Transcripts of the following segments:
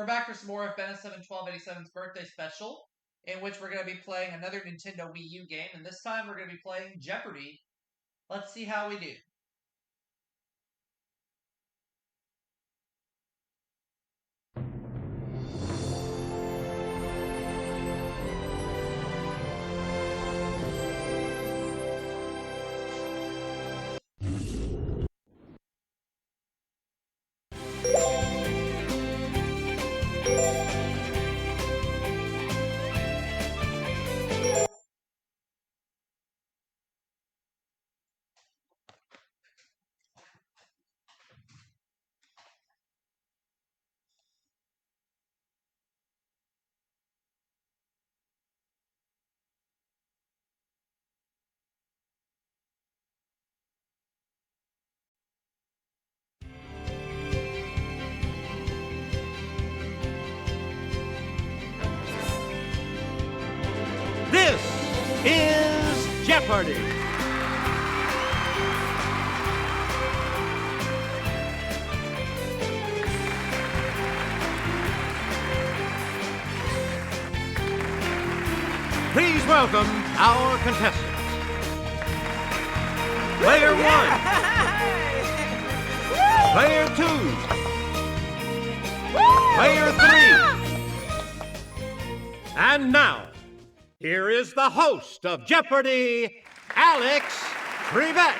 We're back for some more of BenS71287's birthday special, in which we're going to be playing another Nintendo Wii U game, and this time we're going to be playing Jeopardy. Let's see how we do. This is Jeopardy! Please welcome our contestants. Player one. Player two. Player three. And now, here is the host of Jeopardy, Alex Trebek.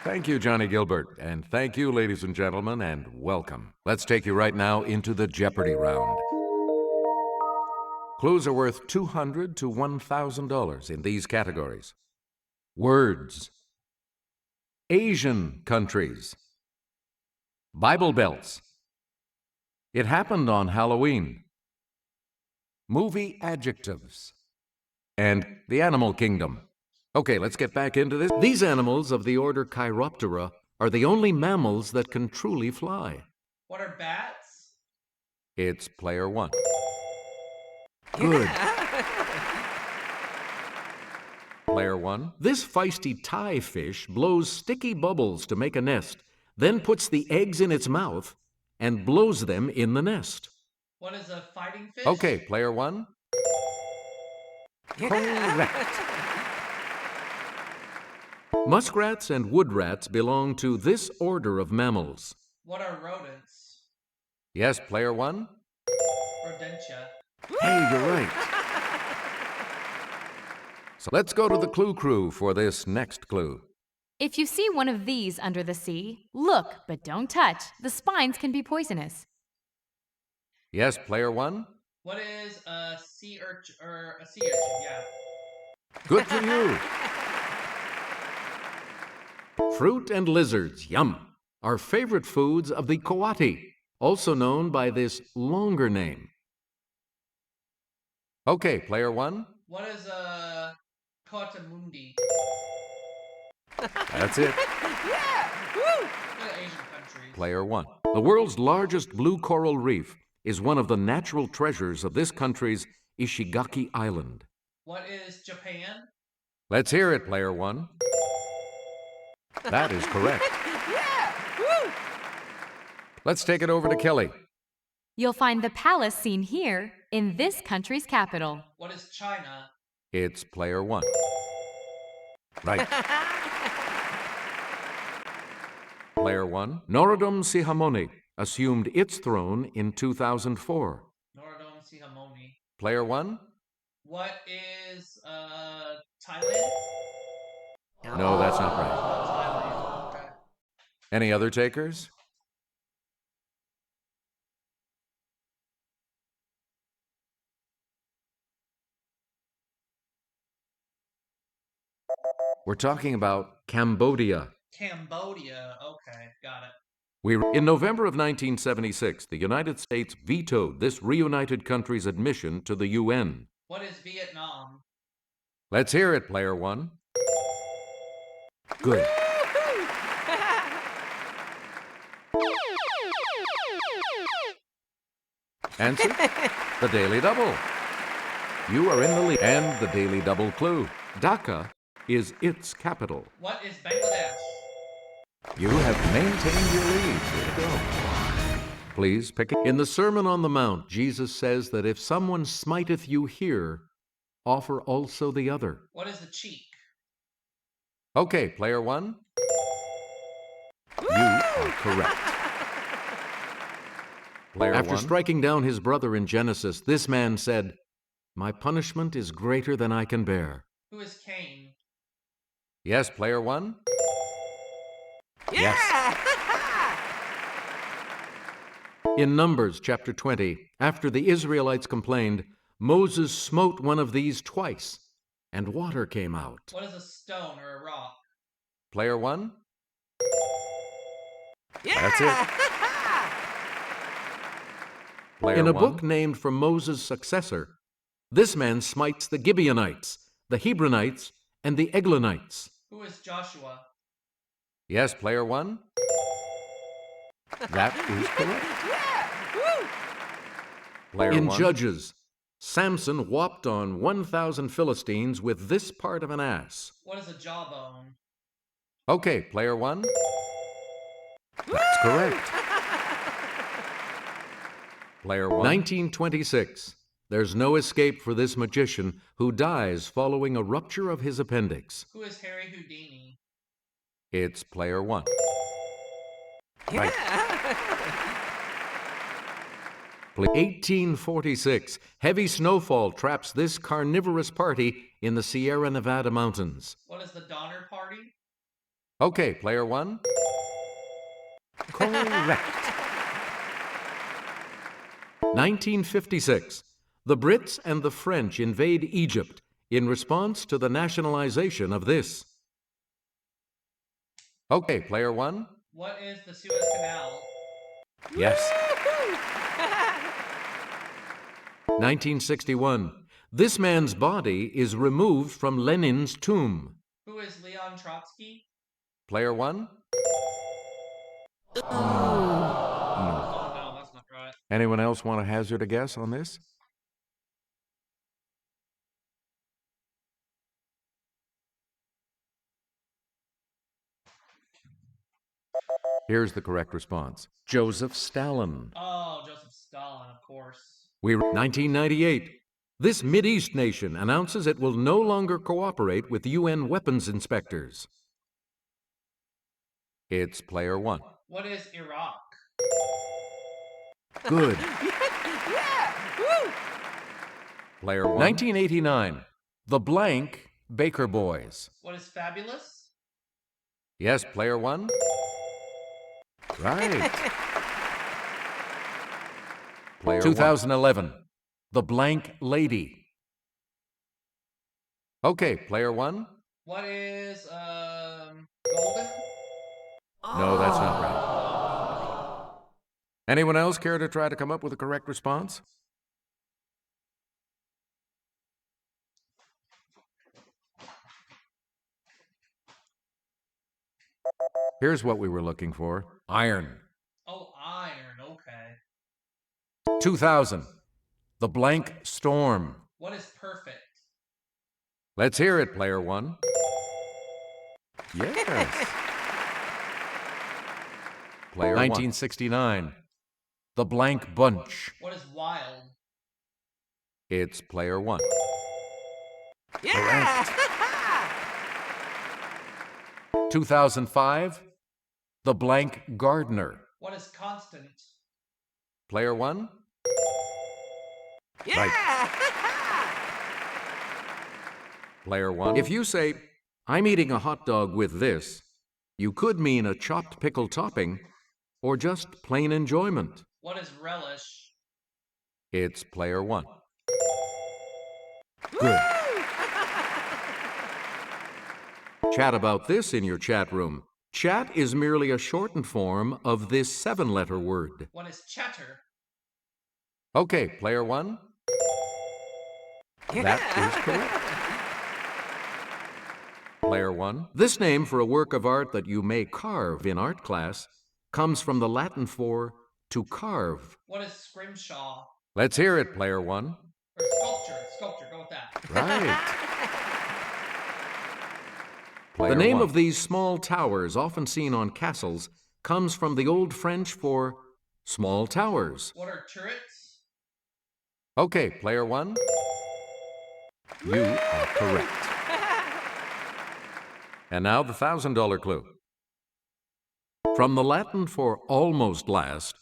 Thank you, Johnny Gilbert, and thank you, ladies and gentlemen, and welcome. Let's take you right now into the Jeopardy round. Clues are worth $200 to $1,000 in these categories. Words, Asian countries, Bible belts, it happened on Halloween, movie adjectives, and the animal kingdom. Okay, let's get back into this. These animals of the order Chiroptera are the only mammals that can truly fly. What are bats? It's player one. Good. Player one. This feisty Thai fish blows sticky bubbles to make a nest, then puts the eggs in its mouth and blows them in the nest. What is a fighting fish? Okay, player one. Correct. Muskrats and woodrats belong to this order of mammals. What are rodents? Yes, player one. Rodentia. Hey, you're right. So let's go to the Clue Crew for this next clue. If you see one of these under the sea, look but don't touch. The spines can be poisonous. Yes, player one. What is a sea urchin? Or a sea urchin, yeah. Good for you. Fruit and lizards, yum, are favorite foods of the coati, also known by this longer name. Okay, player one. What is a coatamundi? That's it. Yeah! Woo! Asian countries. Player one. The world's largest blue coral reef is one of the natural treasures of this country's Ishigaki Island. What is Japan? Let's hear it, player one. That is correct. Yeah! Woo! Let's take it over to Kelly. You'll find the palace seen here in this country's capital. What is China? It's player one. Right. Player one. Norodom Sihamoni assumed its throne in 2004. Norodom Sihamoni. Player one. What is Thailand? No, that's not right. Thailand. Okay. Any other takers? We're talking about Cambodia. Cambodia. Okay, got it. In November of 1976, the United States vetoed this reunited country's admission to the UN. What is Vietnam? Let's hear it, player one. Good. Answer? The Daily Double. You are in the lead. And the Daily Double clue. Dhaka is its capital. What is Bangladesh? You have maintained your lead. Here we go. Please pick it. In the Sermon on the Mount, Jesus says that if someone smiteth you here, offer also the other. What is the cheek? Okay, player one. You are correct. Player After striking down his brother in Genesis, this man said, "My punishment is greater than I can bear." Who is Cain? Yes, player one. Yes. In Numbers chapter 20, after the Israelites complained, Moses smote one of these twice, and water came out. What is a stone or a rock? Player one. That's it. Player in a book named for Moses' successor, this man smites the Gibeonites, the Hebronites, and the Eglonites. Who is Joshua? Yes, player one. That is correct. Player in one. Judges, Samson whopped on 1,000 Philistines with this part of an ass. What is a jawbone? Okay, player one. That's correct. Player one. 1926. There's no escape for this magician who dies following a rupture of his appendix. Who is Harry Houdini? It's player one. Right. 1846. Heavy snowfall traps this carnivorous party in the Sierra Nevada mountains. What is the Donner Party? Okay, player one. Correct. 1956. The Brits and the French invade Egypt in response to the nationalization of this. Okay, player one. What is the Suez Canal? Yes. 1961. This man's body is removed from Lenin's tomb. Who is Leon Trotsky? Player one. No. Oh no, that's not right. Anyone else want to hazard a guess on this? Here's the correct response. Joseph Stalin. Oh, Joseph Stalin, of course. 1998. This Mideast nation announces it will no longer cooperate with UN weapons inspectors. It's player one. What is Iraq? Good. Player one. 1989. The blank Baker Boys. What is Fabulous? Yes, player one. Right. Player 2011. One. The blank lady. Okay, player one. What is Golden? No, that's not right. Anyone else care to try to come up with a correct response? Here's what we were looking for. Iron. Oh, iron, okay. 2000. The blank storm. What is perfect? Let's hear it, player one. Yes. Player 1969. The blank bunch. What is wild? It's player one. Yeah! Correct. 2005. The blank gardener. What is constant? Player one. Yeah! Right. Player one. If you say, "I'm eating a hot dog with this," you could mean a chopped pickle topping or just plain enjoyment. What is relish? It's player one. Good. Chat about this in your chat room. Chat is merely a shortened form of this 7-letter word. What is chatter? Okay, player one. That is correct. Player one. This name for a work of art that you may carve in art class comes from the Latin for to carve. What is scrimshaw? Let's hear it, player one. Or sculpture. Sculpture, go with that. Right. The name of these small towers, often seen on castles, comes from the Old French for Small towers. What are turrets? Okay, player 1. You are correct. And now the $1,000 clue. From the Latin for almost last,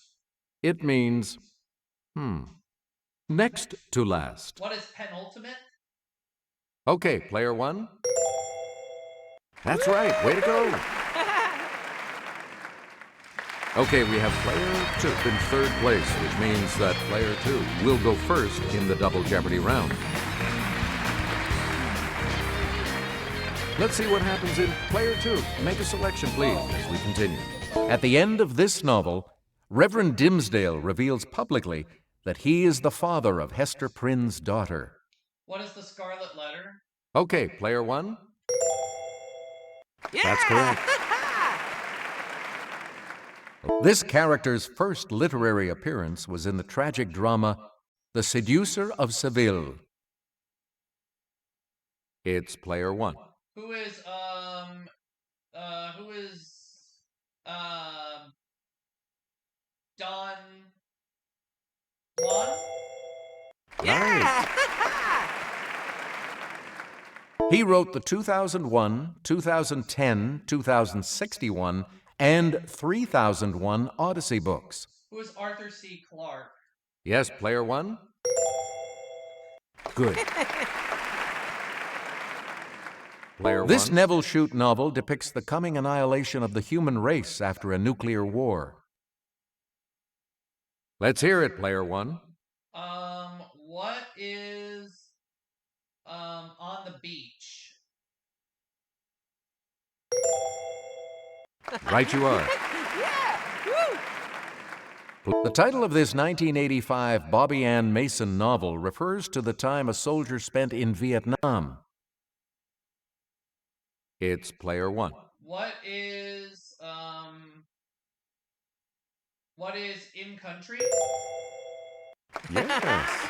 it means, next to last. What is penultimate? Okay, player 1. That's right, way to go. Okay, we have player 2 in third place, which means that player 2 will go first in the Double Jeopardy round. Let's see what happens in player 2. Make a selection, please, as we continue. At the end of this novel, Reverend Dimsdale reveals publicly that he is the father of Hester Prynne's daughter. What is the scarlet letter? Okay, player 1. That's correct. This character's first literary appearance was in the tragic drama The Seducer of Seville. It's player 1. Who is Don Juan? Nice. He wrote the 2001, 2010, 2061, and 3001 Odyssey books. Who is Arthur C. Clarke? Yes, player 1. Good. Player This 1. Neville Shute novel depicts the coming annihilation of the human race after a nuclear war. Let's hear it, player 1. What is on the beach? Right you are. The title of this 1985 Bobby Ann Mason novel refers to the time a soldier spent in Vietnam. It's player 1. What is in country? Yes.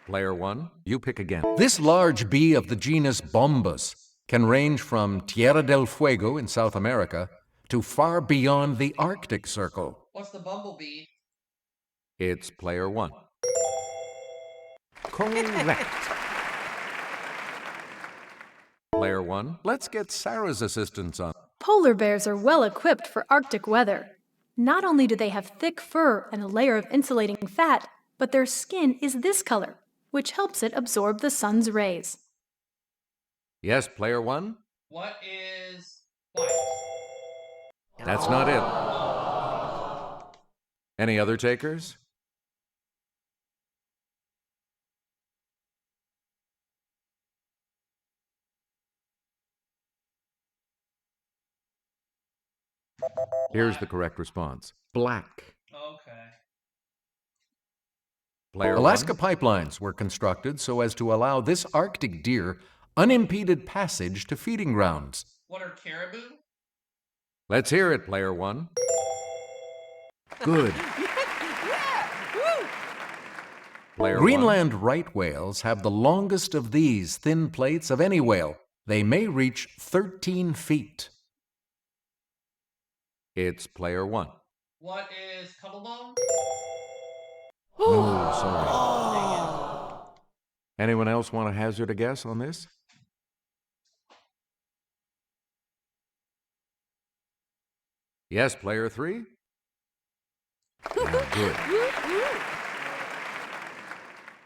Player 1, you pick again. This large bee of the genus Bombus can range from Tierra del Fuego in South America to far beyond the Arctic Circle. What's the bumblebee? It's player 1. Correct. Player 1, let's get Sarah's assistance on. Polar bears are well equipped for Arctic weather. Not only do they have thick fur and a layer of insulating fat, but their skin is this color, which helps it absorb the sun's rays. Yes, player 1. What is white? That's not it. Any other takers? Here's the correct response. Black. Okay. Player Alaska 1. pipelines were constructed so as to allow this Arctic deer unimpeded passage to feeding grounds. What are caribou? Let's hear it, player 1. Good. Player 1. Greenland right whales have the longest of these thin plates of any whale. They may reach 13 feet. It's player 1. What is cuttlebone? No, sorry. Anyone else want to hazard a guess on this? Yes, player 3. Good.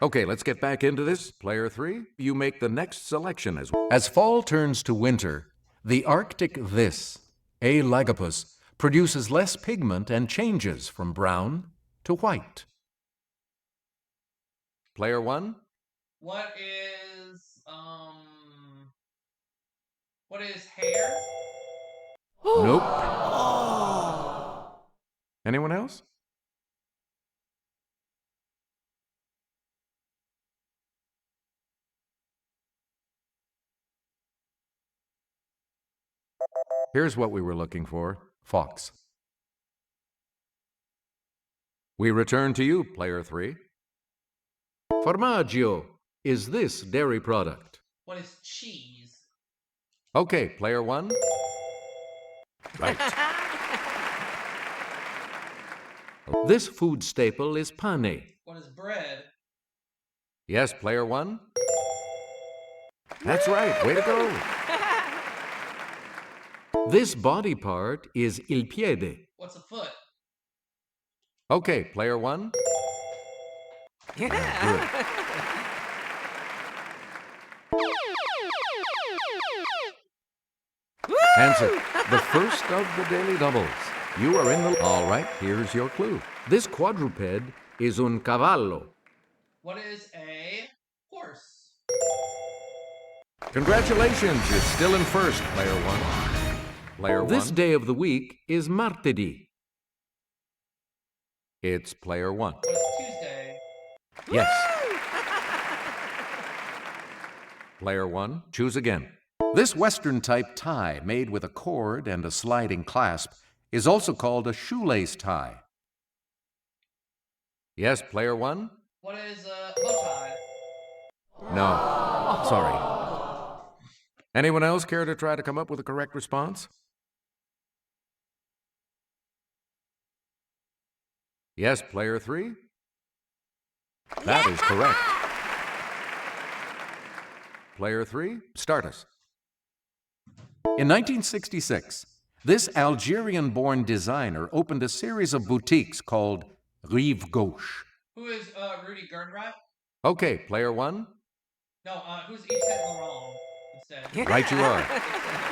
Okay, let's get back into this. Player 3, you make the next selection As fall turns to winter, the Arctic A. lagopus, produces less pigment and changes from brown to white. Player 1. What is hair? Nope. Anyone else? Here's what we were looking for. Fox. We return to you, player 3. Formaggio is this dairy product. What is cheese? Okay, player 1. Right. This food staple is pane. What is bread? Yes, player one. That's right. Way to go. This body part is il piede. What's a foot? Okay, player one. Good. Answer. The first of the daily doubles. You are in the... All right, here's your clue. This quadruped is un cavallo. What is a horse? Congratulations, you're still in first, player one. Player This one. day of the week is martedì. It's player one. What is Tuesday? Yes. Player one, choose again. This Western type tie made with a cord and a sliding clasp is also called a shoelace tie. Yes, player one? What is a bow tie? No. Sorry. Anyone else care to try to come up with a correct response? Yes, player three? That is correct. Player three, start us. In 1966, this Algerian-born designer opened a series of boutiques called Rive Gauche. Who is Rudy Gernreich? Okay, player one? No, who's Yves Saint Laurent instead? Right you are. Yves Saint Laurent.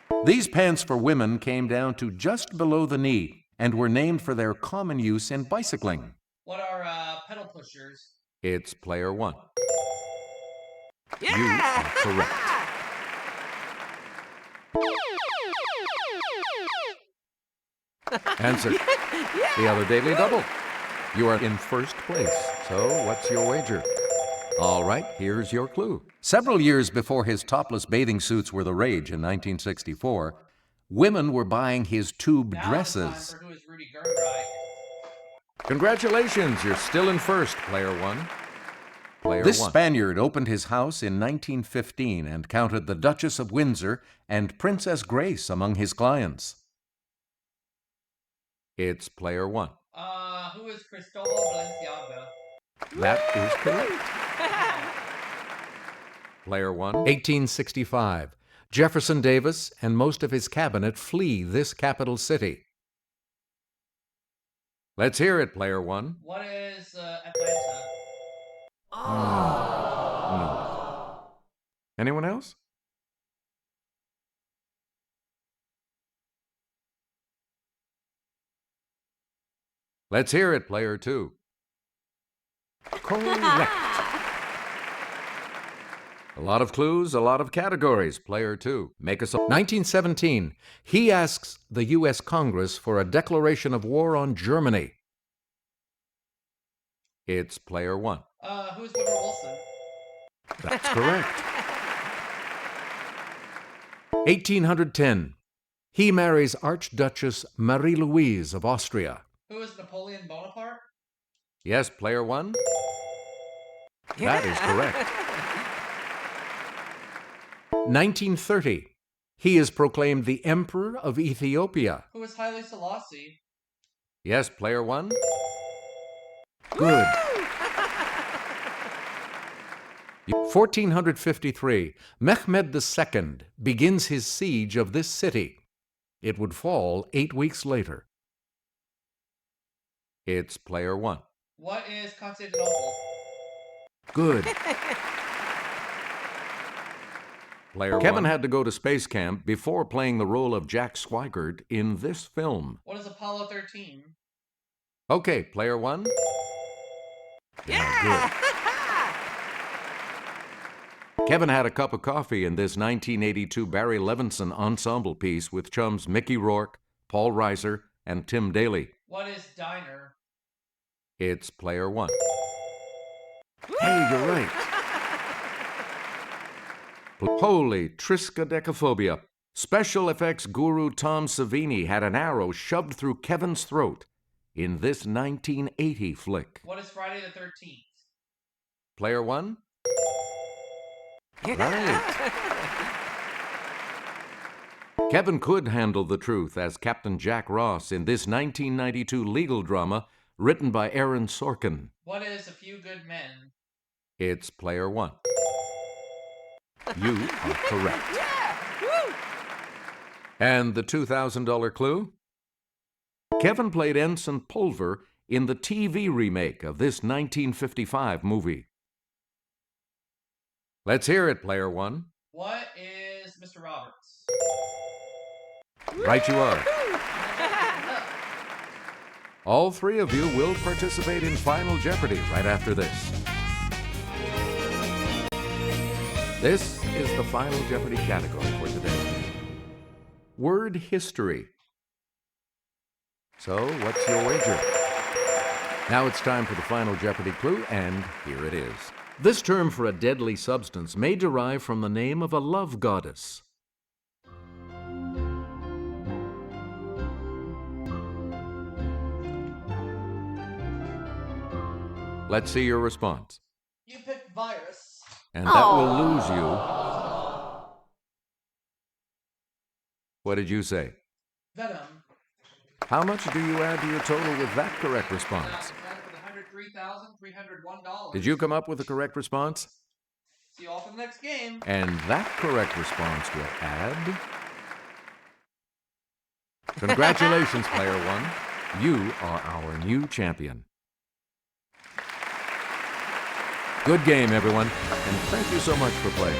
Yeah. These pants for women came down to just below the knee and were named for their common use in bicycling. What are pedal pushers? It's player one. You are correct. Answer. The other daily double. You are in first place. So what's your wager? All right, here's your clue. Several years before his topless bathing suits were the rage in 1964, women were buying his tube Now dresses. it's time for who is Rudy Gernreich. Congratulations, you're still in first, player one. Player This one. Spaniard opened his house in 1915 and counted the Duchess of Windsor and Princess Grace among his clients. It's player one. Who is Cristobal Balenciaga? That is correct. Player one. 1865. Jefferson Davis and most of his cabinet flee this capital city. Let's hear it, player one. What is Atlanta? No. Anyone else? Let's hear it, player two. Correct. A lot of clues, a lot of categories. Player two. Make us a... 1917. He asks the U.S. Congress for a declaration of war on Germany. It's player one. Who is Woodrow Wilson? That's correct. 1810. He marries Archduchess Marie-Louise of Austria. Who is Napoleon Bonaparte? Yes, player one. That is correct. 1930. He is proclaimed the Emperor of Ethiopia. Who is Haile Selassie? Yes, player one. Good. 1453. Mehmed II begins his siege of this city. It would fall 8 weeks later. It's player one. What is Constantinople? Good. Player Kevin one. had to go to space camp before playing the role of Jack Swigert in this film. What is Apollo 13? Okay, player one. Yeah. Good. Kevin had a cup of coffee in this 1982 Barry Levinson ensemble piece with chums Mickey Rourke, Paul Reiser, and Tim Daly. What is diner? It's player one. Hey, you're right. Holy triskaidekaphobia. Special effects guru Tom Savini had an arrow shoved through Kevin's throat in this 1980 flick. What is Friday the 13th? Player one? Right. Kevin could handle the truth as Captain Jack Ross in this 1992 legal drama written by Aaron Sorkin. What is A Few Good Men? It's player one. You are correct. And the $2,000 clue? Kevin played Ensign Pulver in the TV remake of this 1955 movie. Let's hear it, player one. What is Mr. Roberts? Right you are. All three of you will participate in Final Jeopardy right after this. This is the Final Jeopardy category for today. Word history. So, what's your wager? Now it's time for the Final Jeopardy clue, and here it is. This term for a deadly substance may derive from the name of a love goddess. Let's see your response. You picked virus. And that will lose you. What did you say? Venom. How much do you add to your total with that correct response? $103,301. Did you come up with the correct response? See you all for the next game. And that correct response will add... Congratulations, player one. You are our new champion. Good game, everyone, and thank you so much for playing.